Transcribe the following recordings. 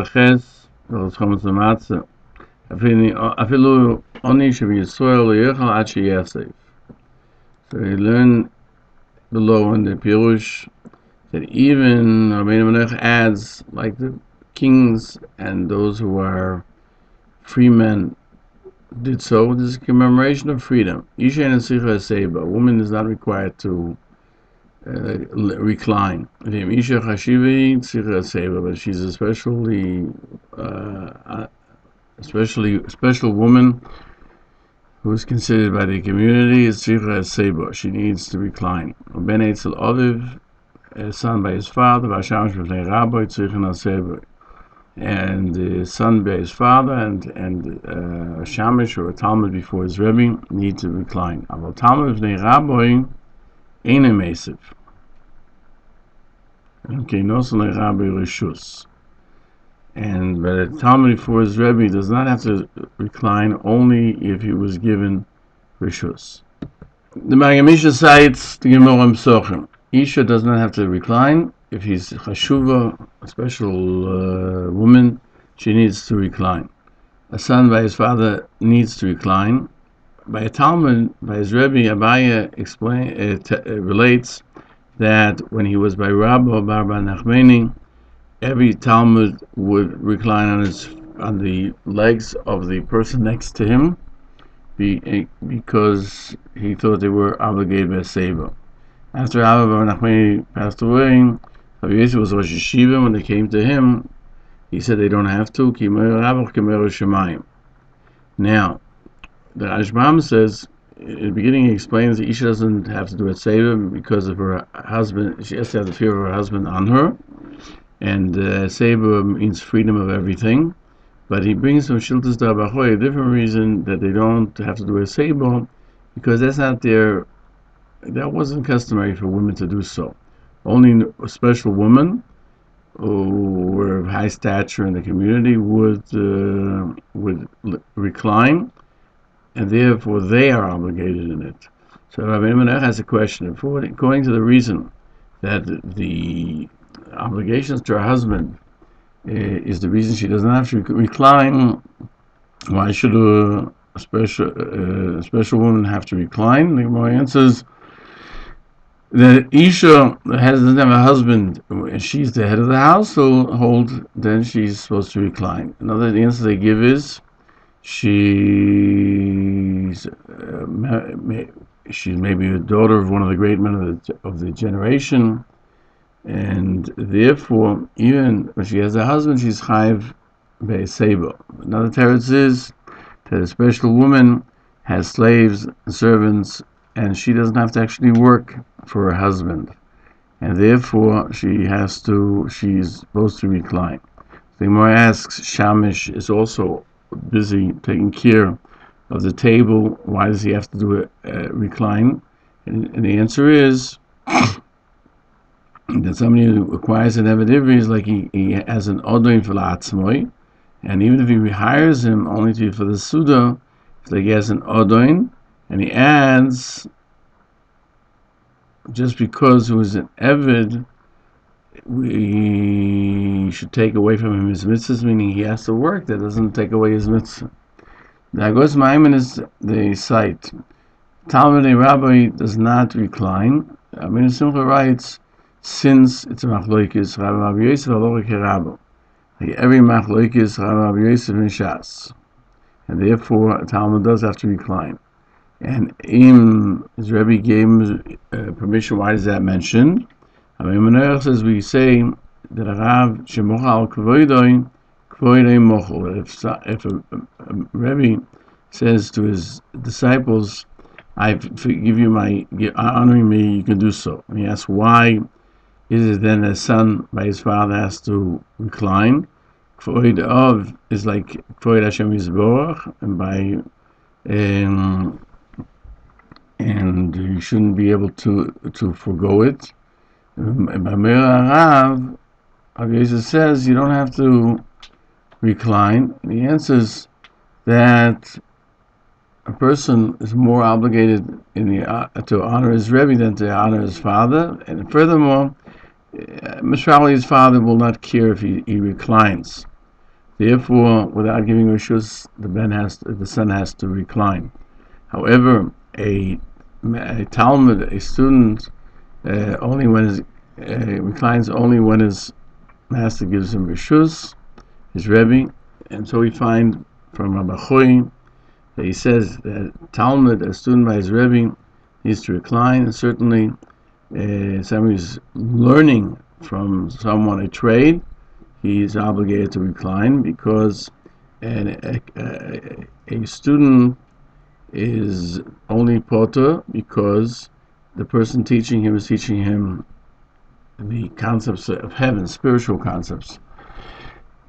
Ches, Hilchos Chametz U'Matzah. Afilu Oni Shebiyisrael Yechal Ad Sheyasef. So you learn below in the Peirush that even Rae Gann adds, like the kings and those who are free men did so. This is a commemoration of freedom. Isha and Sicha Seba. A woman is not required to recline. Isha Chashivi Sicha Seba, but she's a special woman who is considered by the community as Sicha Seba. She needs to recline. Ben Eitzel Aviv, a son by his father, Vashamash B'nei Rabbi Tzrichen Seba, and the son by his father, and a shamish or a talmud before his rebbe need to recline. Aval talmud b'nei rabbi ain't emasive. Okay, noson rabbi rishus. And but a talmud before his rebbe does not have to recline only if he was given rishus. The Magen Mishnah cites the Gemara Psachim. Isha does not have to recline. If he's chashuva, a special woman, she needs to recline. A son by his father needs to recline. By a Talmud, by his Rebbe, Abaya relates that when he was by Rabba Bar Nachmani, every Talmud would recline on the legs of the person next to him because he thought they were obligated by Seba. After Rabba Bar Nachmani passed away, Rabbi Yosef was Rosh Yeshiva. When they came to him, he said they don't have to. Now, the Rambam says, in the beginning he explains that Isha doesn't have to do it Seba because of her husband. She has to have the fear of her husband on her. And Seba means freedom of everything. But he brings some Shiltas D'Abachoy, a different reason that they don't have to do a Seba, because that wasn't customary for women to do so. Only a special woman who were of high stature in the community would recline, and therefore they are obligated in it. So Rabbi Menach has a question. According to the reason that the obligations to her husband is the reason she doesn't have to recline, why should a special woman have to recline? The Gemara answers that Isha doesn't have a husband, and she's the head of the household, then she's supposed to recline. Another answer they give is she's maybe a daughter of one of the great men of the generation, and therefore, even when she has a husband, she's chayiv be'seba. Another teretz is that a special woman has slaves and servants, and she doesn't have to actually work for her husband, and therefore she's supposed to recline. The Gemara asks, Shamish is also busy taking care of the table. Why does he have to do a recline? And the answer is that somebody who acquires an Eved Ivri is like he has an Odoin for La'atzmoi, and even if he rehires him only for the Suda, it's like he has an Odoin, and he adds, just because it was an Eved, we should take away from him his mitzvahs, meaning he has to work. That doesn't take away his mitzvah. The Agos Maiman is the site. Talmud Rabbi does not recline. I mean, Simcha writes, since it's a machloikis, Rabbi Yosef Alorik Rabbi. Every machloikis, Rabbi Yosef in Shas. And therefore, Talmud does have to recline. And his Rebbe gave him permission. Why is that mentioned? I mean, as we say that Rav Shemochal Kvoidoi Mochel. If a Rebbe says to his disciples, "I forgive you honoring me," you can do so. And he asks, why is it then a son by his father has to recline? Kvoid of is like Kvoid Hashem Yisborach, and you shouldn't be able to forego it. By Rav Yosef says you don't have to recline. The answer is that a person is more obligated to honor his Rebbe than to honor his father, and furthermore, most probably his father will not care if he reclines. Therefore, without giving rishus, the son has to recline. However, a Talmud, a student, only when his reclines only when his master gives him rishus, his Rebbe, and so we find from Machon that he says that Talmud, a student by his Rebbe, needs to recline. And certainly, somebody who's learning from someone a trade, he is obligated to recline, because a student is only poter because the person teaching him is teaching him the concepts of heaven, spiritual concepts,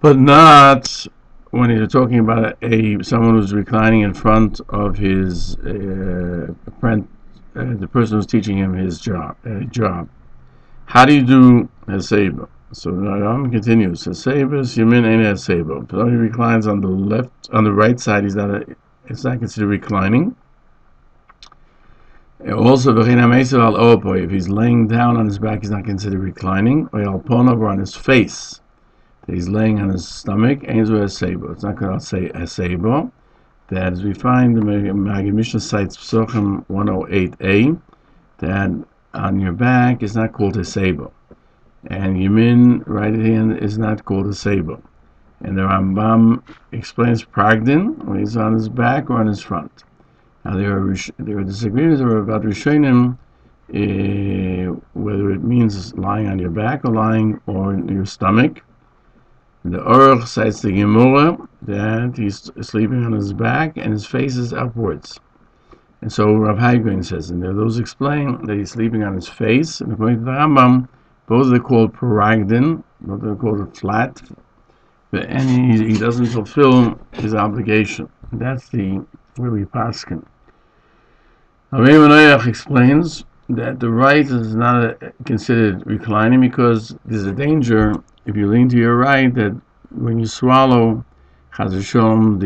but not when you're talking about someone who's reclining in front of his friend, the person who's teaching him his job. How do you do Haseba? So Rambam continues. Haseba is Yamin Ein Haseba. If he reclines on the right side, it's not considered reclining. Also, if he's laying down on his back, he's not considered reclining. Or on his face, that he's laying on his stomach, it's not going to say Haseba. That, as we find, the Maggid Mishnah cites Psachim 108a, that on your back is not called Haseba, and Yamin, right hand, is not called Haseba. And the Rambam explains Pragdin, when he's on his back or on his front. Now there are disagreements about Rishonim, whether it means lying on your back or lying on your stomach. The Aruch cites the Gemara that he's sleeping on his back and his face is upwards. And so Rav Hagen says, and those explain that he's sleeping on his face. And according to the Rambam, both are called paragdin, both are called flat, and he doesn't fulfill his obligation. That's where we paskin. Rae Gann explains that the right is not considered reclining, because there's a danger if you lean to your right that when you swallow, Chaz v'sholom,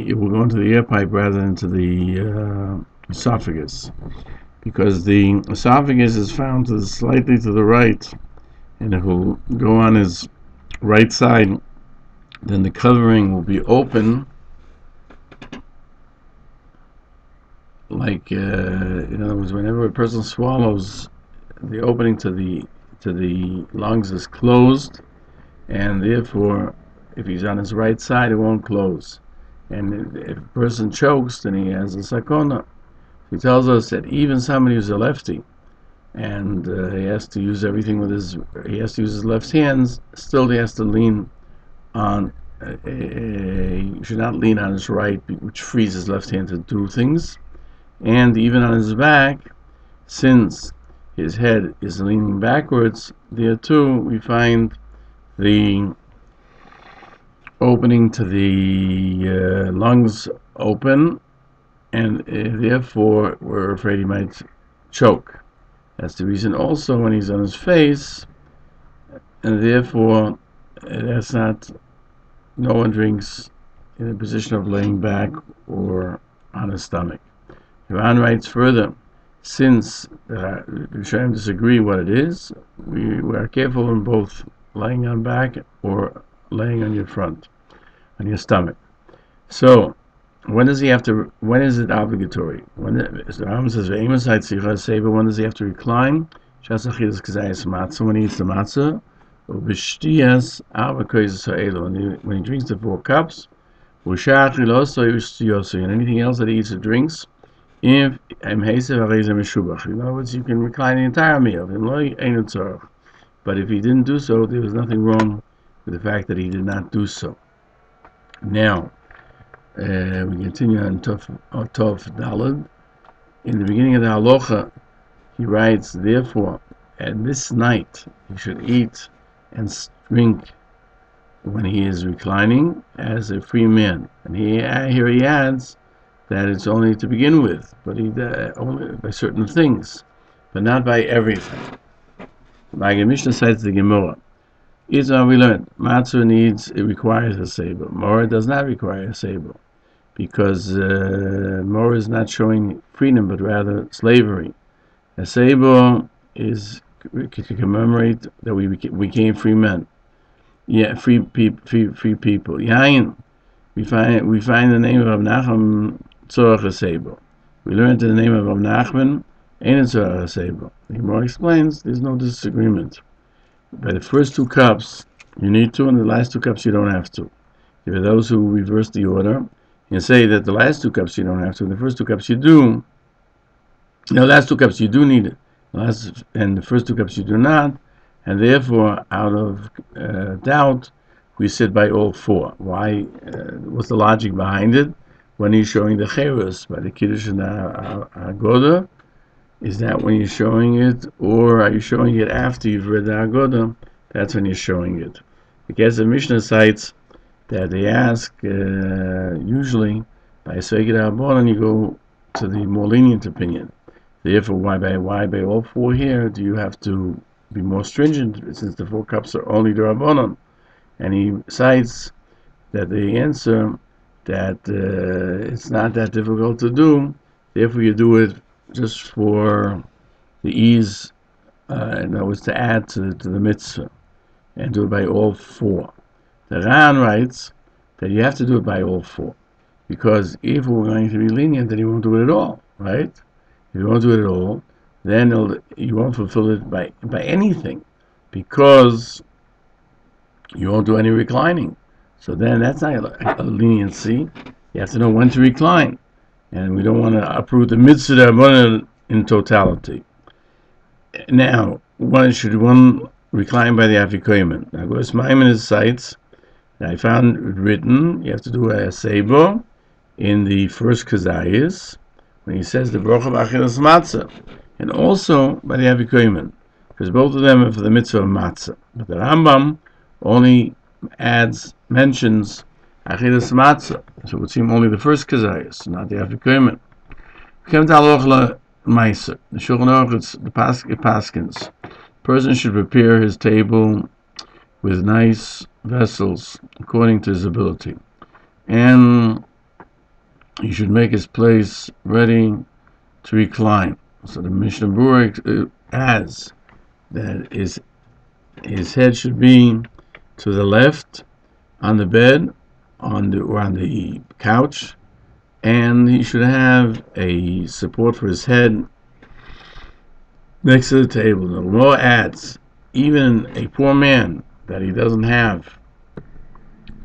it will go into the air pipe rather than to the esophagus, because the esophagus is found slightly to the right, and it will go on his right side. Then the covering will be open, like in other words, whenever a person swallows, the opening to the lungs is closed, and therefore, if he's on his right side, it won't close. And if a person chokes, then he has a sakona. He tells us that even somebody who's a lefty, and he has to use everything he has to use his left hands, still he has to lean on. He should not lean on his right, which frees his left hand to do things. And even on his back, since his head is leaning backwards, there too we find the opening to the lungs open, and therefore we're afraid he might choke. That's the reason also when he's on his face, and therefore that's not, no one drinks in a position of laying back or on his stomach. Iran writes further, since Rishonim disagree what it is, we are careful in both laying on back or laying on your front, on your stomach. So, when is it obligatory? When the Rambam says, when does he have to recline? When he eats the matzah, when he drinks the 4 cups, and anything else that he eats or drinks, in other words, you can recline the entire meal. But if he didn't do so, there was nothing wrong with the fact that he did not do so. Now, we continue on Tov Daled. In the beginning of the Halacha, he writes, therefore, at this night, he should eat and drink when he is reclining as a free man. And here he adds that it's only to begin with, but only by certain things, but not by everything. Maggid Mishnah cites the Gemara. Here's how we learned: matzah requires a sable. Morah does not require a sable, because Morah is not showing freedom, but rather slavery. A sable is to commemorate that we became free men. Yeah, free people. Yain. We find the name of Rav Nachman Tzorach Hasebo. We learned the name of Rav Nachman Ein Tzorach Hasebo. The Gemara explains there's no disagreement. By the first two cups you need to, and the last two cups you don't have to. There are those who reverse the order and say that the last two cups you don't have to, and the first two cups you do. The last two cups you do need it, and the first two cups you do not, and therefore, out of doubt, we sit by all four. Why? What's the logic behind it? When he's showing the Cheres by the Kiddush and the Agoda, is that when you're showing it, or are you showing it after you've read the Agoda? That's when you're showing it. Because the Mishnah cites that they ask, usually, by Sveikid Rabbanan, you go to the more lenient opinion. Therefore, why by all four here do you have to be more stringent, since the four cups are only the Rabbanan? And he cites that the answer that it's not that difficult to do, therefore you do it just for the ease, in other words, to add to the mitzvah, and do it by all four. The Ran writes that you have to do it by all four, because if we're going to be lenient, then you won't do it at all, right? If you won't do it at all, then you won't fulfill it by anything, because you won't do any reclining. So then that's not a leniency. You have to know when to recline, and we don't want to uproot the mitzvah in totality. Now, should one recline by the afikoyim? Now, goes Maimon cites that I found written you have to do a sebo in the first kazayis when he says the bracha b'achilas matzah, and also by the afikoyim, because both of them are for the mitzvah of matzah. But the Rambam only mentions achilas matzah, so it would seem only the first kazayis, not the afikoyim. We come to Halacha Meiser. The Shulchan Aruch, the Paskins. Person should prepare his table with nice vessels according to his ability, and he should make his place ready to recline. So the Mishnah Berurah adds that his head should be to the left on the bed, on the couch, and he should have a support for his head next to the table. The law adds, even a poor man that he doesn't have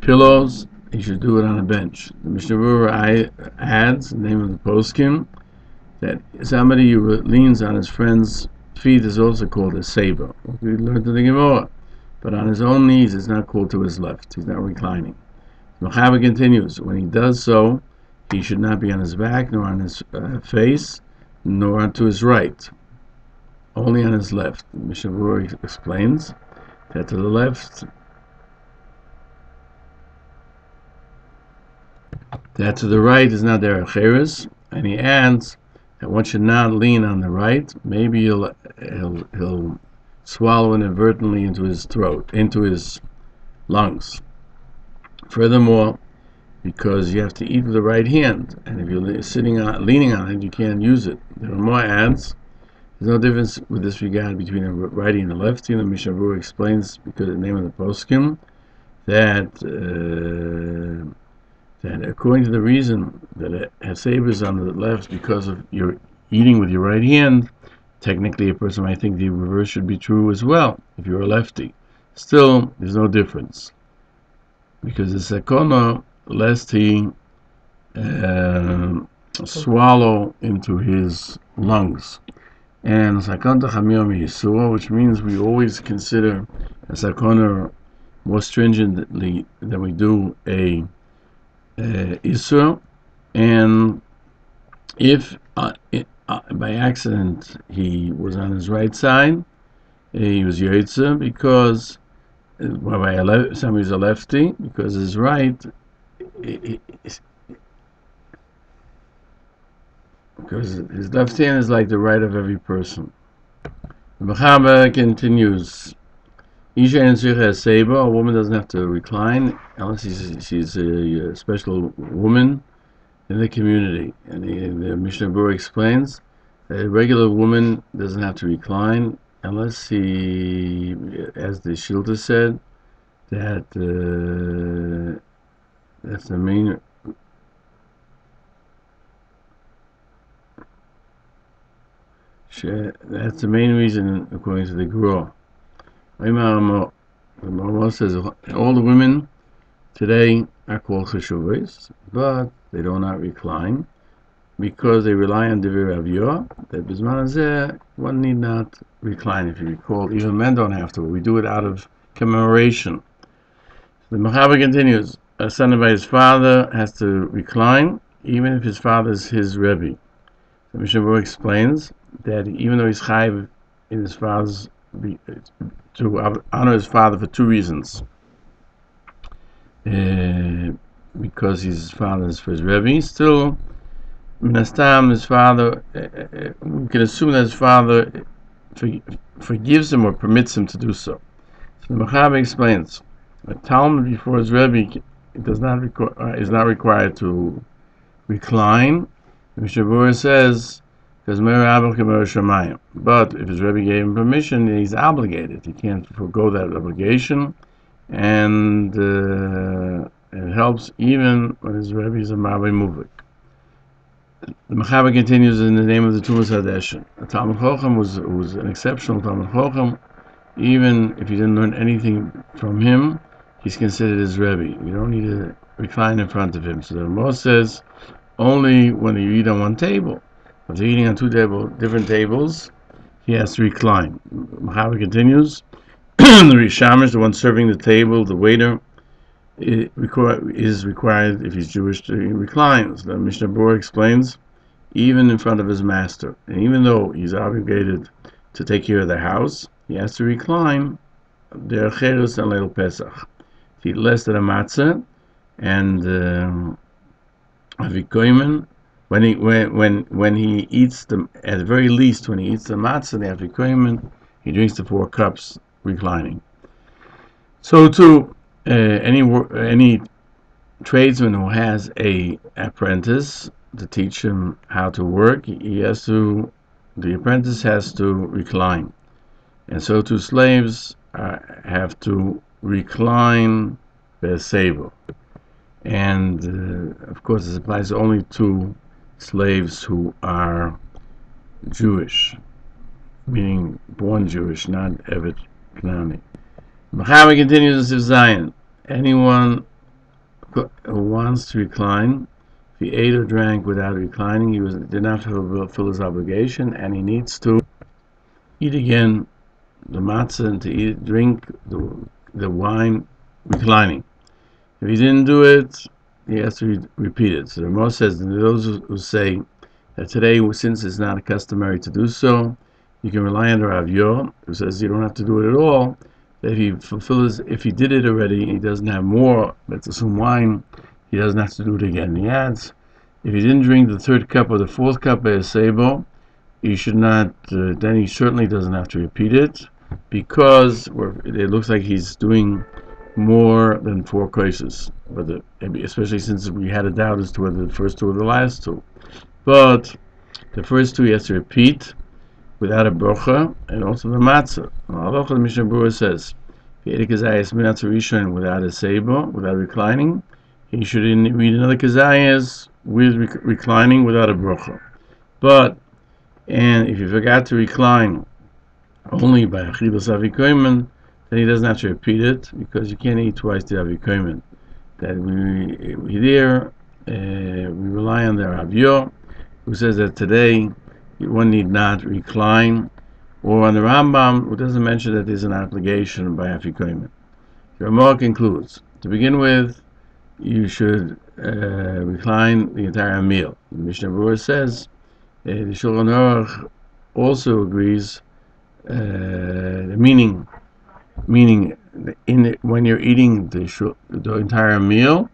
pillows, he should do it on a bench. The Mishnah Berurah adds, the name of the poskim, that somebody who leans on his friend's feet is also called a saber. We learned in the Gemara. But on his own knees, it's not called to his left. He's not reclining. Mechaber continues, when he does so, he should not be on his back, nor on his face, nor to his right, only on his left. Mishnah Berurah explains that to the left, that to the right is not there a cheres, and he adds that one should not lean on the right. Maybe he'll swallow inadvertently into his throat, into his lungs. Furthermore, because you have to eat with the right hand, and if you're leaning on it, you can't use it. There are more adds. There's no difference with this regard between a righty and a lefty. The Mishnah Berurah explains, because of the name of the poskim, that according to the reason that it has sabers on the left because of your eating with your right hand, technically a person might think the reverse should be true as well if you're a lefty. Still, there's no difference, because the sakona, lest he swallow into his lungs. And sakona chamiyom yisur, which means we always consider a sakona more stringently than we do a isur. And if by accident he was on his right side, he was yotze because somebody's a lefty, because his right, because his left hand is like the right of every person. The Mechaber continues, Isha and Seba, a woman doesn't have to recline unless she's a special woman in the community. And the Mishnah Berurah explains that a regular woman doesn't have to recline unless he, as the Shilta said, that that's the main. That's the main reason, according to the Guru. The Mosdos says all the women today are called cheshuvos, but they do not recline because they rely on Divrei Rav Yor. That Bisman Hazeh, one need not recline. If you recall, even men don't have to. We do it out of commemoration. The Mechaber continues: a son by his father has to recline, even if his father is his Rebbe. The Mishnah Berurah explains that even though he's chayiv in his father's to honor his father for two reasons. Because his father is for his Rebbe, still, Minastam, his father, we can assume that his father forgives him or permits him to do so. So the Mechaber explains, a Talmud before his Rebbe is not required to recline. The Mishnah Berurah says, but if his Rebbe gave him permission, he's obligated. He can't forego that obligation, and it helps even when his Rebbe is a Mavei Muvik. The Mechaber continues in the name of the Tumas Hadeshin. A Talmud Chochem was an exceptional Talmud Chochem. Even if you didn't learn anything from him, he's considered his Rebbe. You don't need to recline in front of him. So the Rambam says only when you eat on one table. If they're eating on two different tables, he has to recline. Mechaber continues, the Rishamish, the one serving the table, the waiter, is required, if he's Jewish, to recline. So the Mishnah Berurah explains, even in front of his master, and even though he's obligated to take care of the house, he has to recline. Der Cherus and Leil Pesach. To eat less than a matzah, and Avikoimen, when he eats the, at the very least, when he eats the matzah, the Avikoimen, he drinks the 4 cups reclining. So too, any tradesman who has a apprentice to teach him how to work, the apprentice has to recline, and so too slaves have to recline be'asebo. And of course, this applies only to slaves who are Jewish, meaning born Jewish, not Evet Knani. Mechaber continues in Zion. Anyone who wants to recline, if he ate or drank without reclining, he did not fulfill his obligation, and he needs to eat again the matzah and to drink the wine reclining. If he didn't do it, he has to repeat it. So the Rambam says that those who say that today, since it's not customary to do so, you can rely on Rav Yor, who says you don't have to do it at all. That if he did it already, he doesn't have more, let's assume wine, he doesn't have to do it again. He adds, if he didn't drink the 3rd cup or the 4th cup be'asebo, he should not, then he certainly doesn't have to repeat it, because it looks like he's doing more than 4 cases, especially since we had a doubt as to whether the first 2 or the last 2. But the first 2 he has to repeat without a brocha, and also the matzah. Halacha, the Mishnah Berurah says, if he ate a kazayas minatzah rishon without a sebo, without reclining, he should read another kazayas with reclining without a brocha. And if he forgot to recline only by achilas avikoymen, then he doesn't have to repeat it, because you can't eat twice the avikoymen. That we rely on the Rav Yor, who says that today one need not recline, or on the Rambam, who doesn't mention that there's an obligation by Afikoymen. The Rambam concludes, to begin with, you should recline the entire meal. The Mishnah Berurah says, the Shulchan Aruch also agrees, meaning when you're eating the entire meal,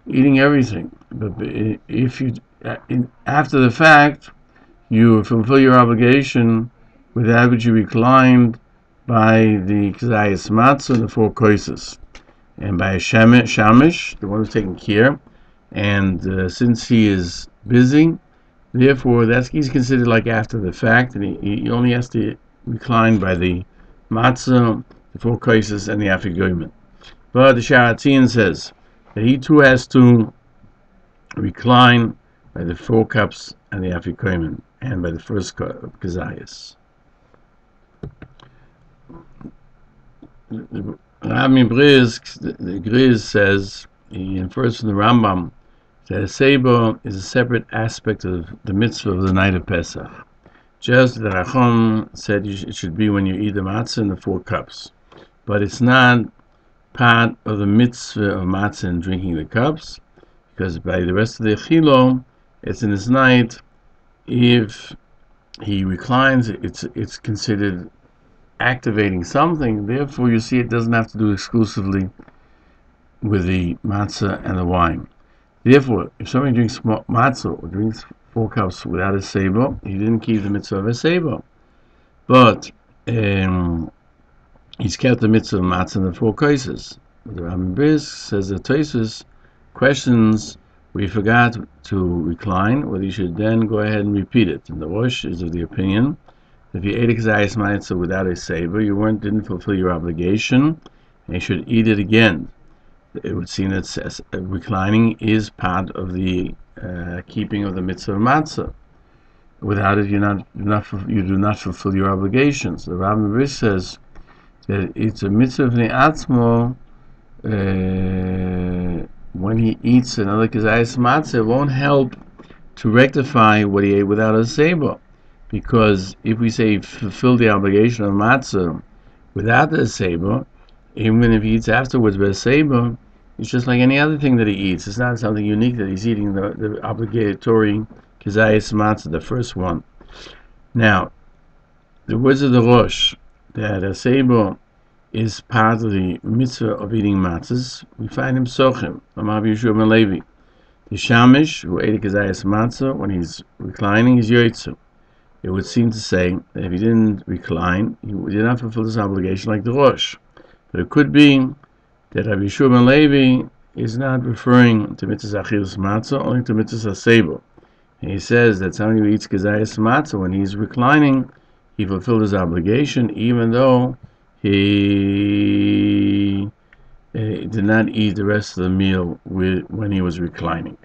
eating everything. But if you after the fact, you fulfill your obligation without which you reclined by the kazayas matzah and the 4 koises, and by a shamish, the one who's taking care, and since he is busy, therefore he's considered like after the fact, and he only has to recline by the matzah, the 4 koises, and the afigoymen. But the Sharatzin says that he too has to recline by the 4 cups and the Afikomen, and by the first cup of Kazayas. Rabbi Brisk, the Griz says, he infers from the Rambam that a seibo is a separate aspect of the mitzvah of the night of Pesach. Just the Machon said it should be when you eat the matzah in the 4 cups. But it's not part of the mitzvah of matzah and drinking the cups, because by the rest of the chilo, it's in his night. If he reclines, it's considered activating something. Therefore, you see, it doesn't have to do exclusively with the matzah and the wine. Therefore, if somebody drinks matzah or drinks 4 cups without a seibo, he didn't keep the mitzvah of a seibo. But he's kept the mitzvah of matzah in the 4 cases. The Rabbi Brisk says that Tosus questions where he forgot to recline, whether you should then go ahead and repeat it. And the Rosh is of the opinion that if you ate a kazayas matzah without a seibo, you didn't fulfill your obligation, and you should eat it again. It would seem that reclining is part of the keeping of the mitzvah of matzah. Without it, you do not fulfill your obligations. The Rabbi Brisk says that it's a mitzvah of ne'atzmo. When he eats another kazayas matzah, it won't help to rectify what he ate without a seibo, because if we say fulfill the obligation of matzah without the seibo, even if he eats afterwards with a seibo, it's just like any other thing that he eats. It's not something unique that he's eating the obligatory kazayas matzah, the first one. Now, the words of the Rosh that a seibo is part of the mitzvah of eating matzahs, we find him sochim, Amar Yeshua ben Levi. The shamish, who ate a kazayas matzah, when he's reclining, is yoitzu. It would seem to say that if he didn't recline, he did not fulfill this obligation like the Rosh. But it could be that Rabbi Yeshua ben Levi is not referring to mitzvah achilas matzah, only to mitzvah seibo. And he says that somebody who eats kazayas matzah, when he's reclining, he fulfilled his obligation, even though he did not eat the rest of the meal when he was reclining.